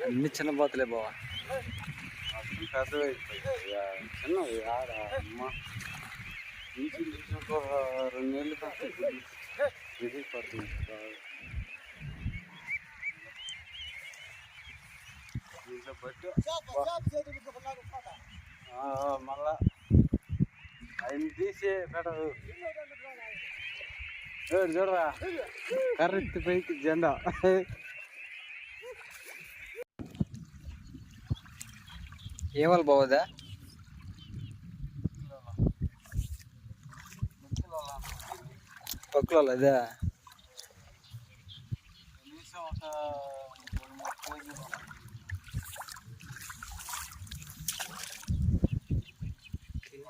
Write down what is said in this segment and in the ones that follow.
అన్ని చిన్న బాతులే బావా. పెద్దవి చిన్నవి ఆడ అమ్మ ఇంకో 2 నెలలు ఇది పడుతుంది. దీంట్లో బట్టి మళ్ళా ఆయన తీసి పెట్టదు. చూడరా కర్రెత్తి పైకి జెండా. ఏమల్ బావదా పక్కల అదే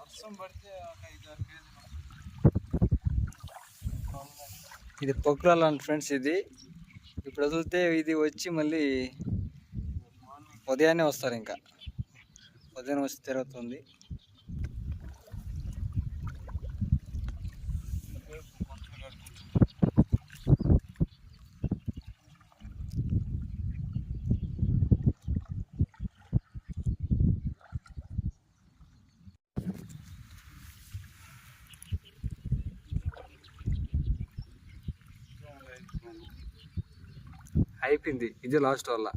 వర్షం పడితే ఒక 5-6 కేజీలు. ఇది పొక్కుల ఫ్రెండ్స్. ఇది ఇప్పుడు వదిలితే ఇది వచ్చి మళ్ళీ ఉదయాన్నే వస్తారు. ఇంకా ఉదయం వచ్చి తిరుగుతుంది. అయిపోయింది. ఇది లాస్ట్ వల్ల.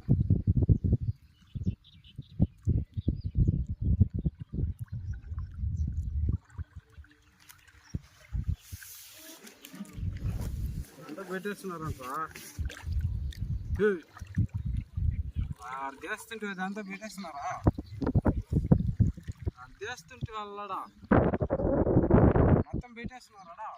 పెట్టేస్తున్నారంట చేస్తుంటే ఇదంతా పెట్టేస్తున్నారా? చేస్తుంటే వాళ్ళడా మొత్తం పెట్టేస్తున్నారా?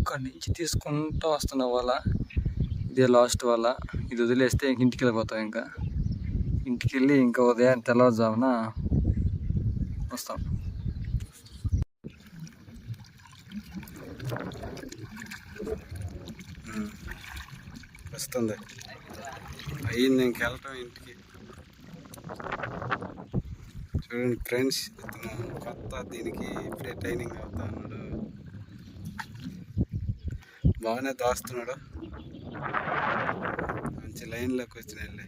అక్కడి నుంచి తీసుకుంటూ వస్తున్న వాళ్ళ ఇదే లాస్ట్ వాళ్ళ. ఇది వదిలేస్తే ఇంటికి వెళ్ళిపోతాం. ఇంకా ఇంటికి వెళ్ళి ఇంకా ఉదయం తెల్లవారుజామున వస్తాం. వస్తుంది అయ్యింది. ఇంకెళ్ళటం ఇంటికి. చూడండి ఫ్రెండ్స్, ఇతను కొత్త దీనికి ఇప్పుడే ట్రైనింగ్ అవుతా ఉన్నాడు. బాగానే దాస్తున్నాడు. మంచి లైన్లోకి వచ్చినాయి.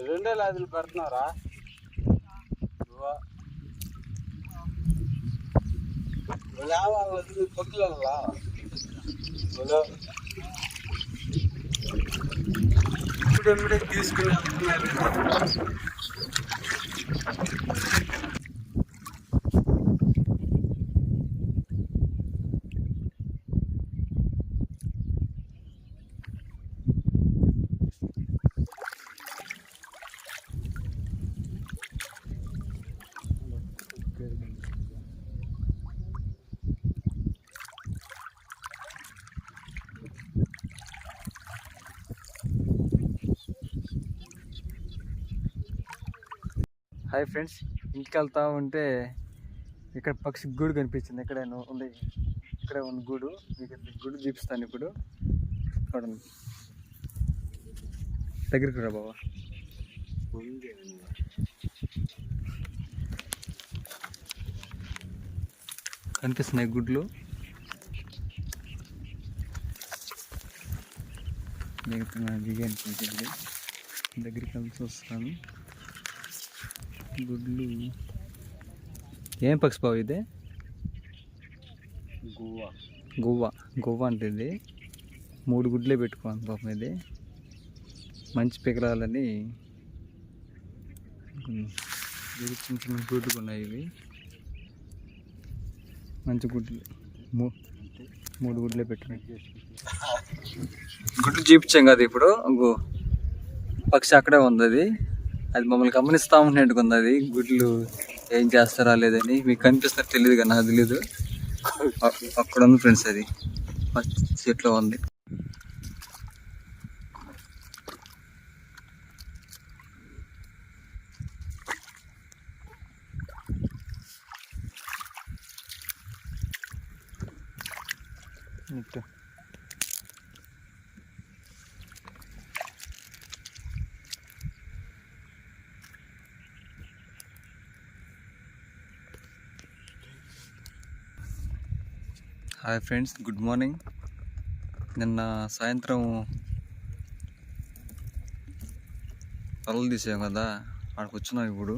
2 లాదులు పెడుతున్నారా? పొక్కులలో ఇప్పుడు తీసుకుని వెళ్తున్నారు. హాయ్ ఫ్రెండ్స్, ఇంటికి వెళ్తా ఉంటే ఇక్కడ పక్షి గూడు కనిపించింది. ఇక్కడ ఉంది, ఇక్కడ ఉన్న గూడు. మీకు గూడు చూపిస్తాను ఇప్పుడు. చూడండి, దగ్గరికి రా బాబా. కనిపిస్తున్నాయి గుడ్లు. దిగి అనిపించింది. దగ్గరికి కలిసి వస్తాను. గుడ్లు ఏం పక్షి బాబు ఇది? గువ్వ అంటే ఇది 3 గుడ్లే పెట్టుకోవాలి పాపం. ఇది మంచి పికరాలని చిన్న చిన్న గుడ్లు ఉన్నాయి. ఇవి మంచి గుడ్లు 3 గుడ్లే పెట్టుకున్నాయి. గుడ్లు చూపించాం కదా ఇప్పుడు. ఇంకో పక్షి అక్కడే ఉంది. అది మమ్మల్ని గమనిస్తూ ఉన్నట్టుగా ఉంది. అది గుడ్లు ఏం చేస్తారా లేదని మీకు కనిపిస్తారో తెలియదు కానీ నాకు తెలీదు. అక్కడ ఉంది ఫ్రెండ్స్, అది చెట్లో ఉంది. Hi friends, good morning. నిన్న సాయంత్రం పొలాలు తీసాం కదా, అక్కడికి వచ్చినాం. ఇప్పుడు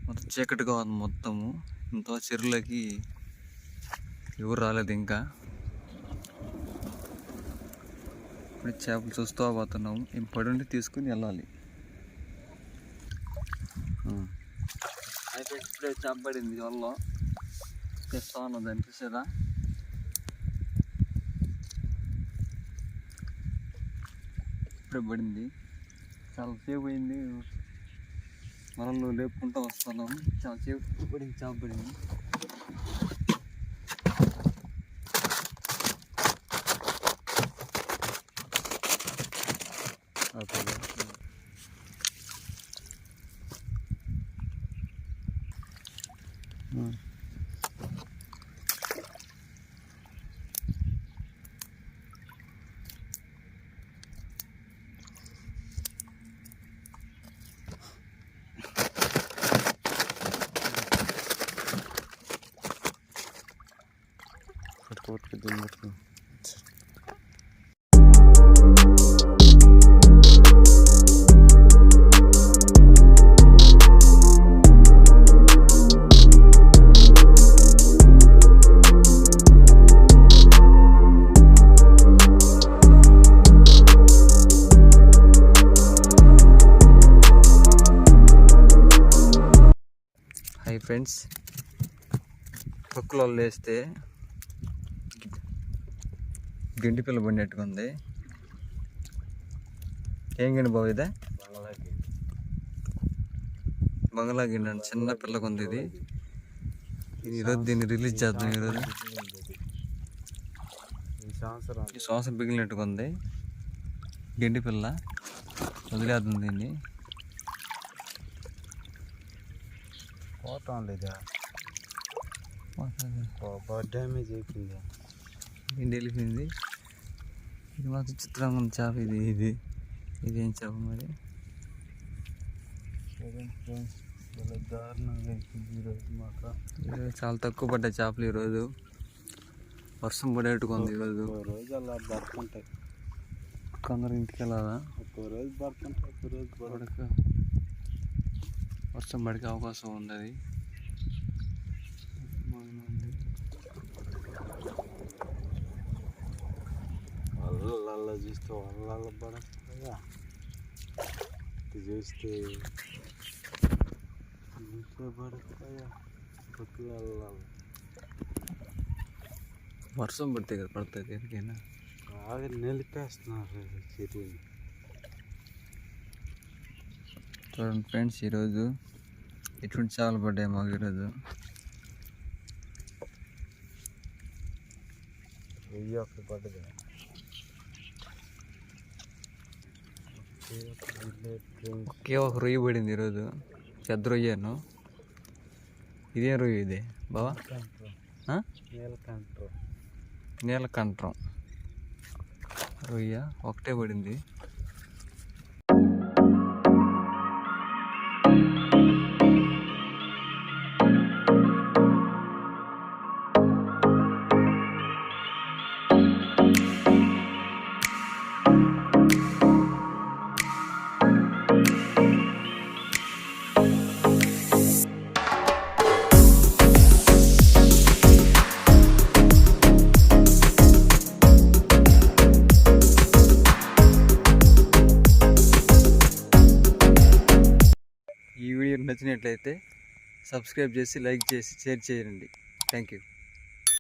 మొత్తం చీకటిగా ఉంది మొత్తము. ఇంత చెరువులకి ఎవరు రాలేదు ఇంకా. ఇప్పుడు చేపలు చూస్తూ పోతున్నాము. ఏం పడి ఉంటే తీసుకుని వెళ్ళాలి. అయితే ఇప్పుడే చేప పడింది వల్ల తెస్తా ఉన్నది అనిపిస్తుందా. ఇప్పుడే పడింది, చాలా సేపు అయింది. మనల్ని లేపుకుంటూ వస్తున్నాము. చాలా సేపు పడింది, చేప పడింది. హాయ్ ఫ్రెండ్స్, పక్కులో వేస్తే గంటి పిల్ల పడినట్టుగా ఉంది. ఏం గిండి బాబు ఇదే? బంగ్లా గిండి అండి, చిన్న పిల్లగా ఉంది ఇది. ఈరోజు దీన్ని రిలీజ్ చేద్దాం. ఈరోజు ఈ సంవత్సరం పిగిలినట్టుగా ఉంది. గంటి పిల్ల వదిలేద్దాం దీన్ని. పోతాం లేదా డ్యామేజ్ అయిపోయింది, వెళ్ళిపోయింది. ఇది మాత్రం చిత్రంగా ఉంది చేప. ఇదేం చేప మరి? దారుణంగా అయిపోయింది ఈరోజు మాకు. ఈరోజు చాలా తక్కువ పడ్డాయి చేపలు. ఈరోజు వర్షం పడేట్టుగా ఉంది. ఈరోజు రోజు అలా పడుతుంటాయి. కొందరు ఇంటికి వెళ్ళాలా? ఒక్కో రోజు పడుతుంటాయి, ఒక్కో రోజు పడక. వర్షం పడికే అవకాశం ఉంది. అది వాళ్ళ చూస్తే వాళ్ళ పడకపోయా, చూస్తే పడకపోయా. వర్షం పడితే కదా పడుతుంది ఎందుకైనా. బాగా నిలిపేస్తున్నారు చెరువుని. చూడండి ఫ్రెండ్స్, ఈరోజు ఎటువంటి చేపలు పడ్డాయి మాకు. ఈరోజు పడ్డది, ఒకే ఒక రొయ్య పడింది ఈరోజు. పెద్ద రొయ్యను. ఇదేం రొయ్య ఇది బావా? నీలకంఠం రొయ్య ఒకటే పడింది. ఈ వీడియో నచ్చినట్లయితే సబ్స్క్రైబ్ చేసి, లైక్ చేసి, షేర్ చేయండి. Thank you.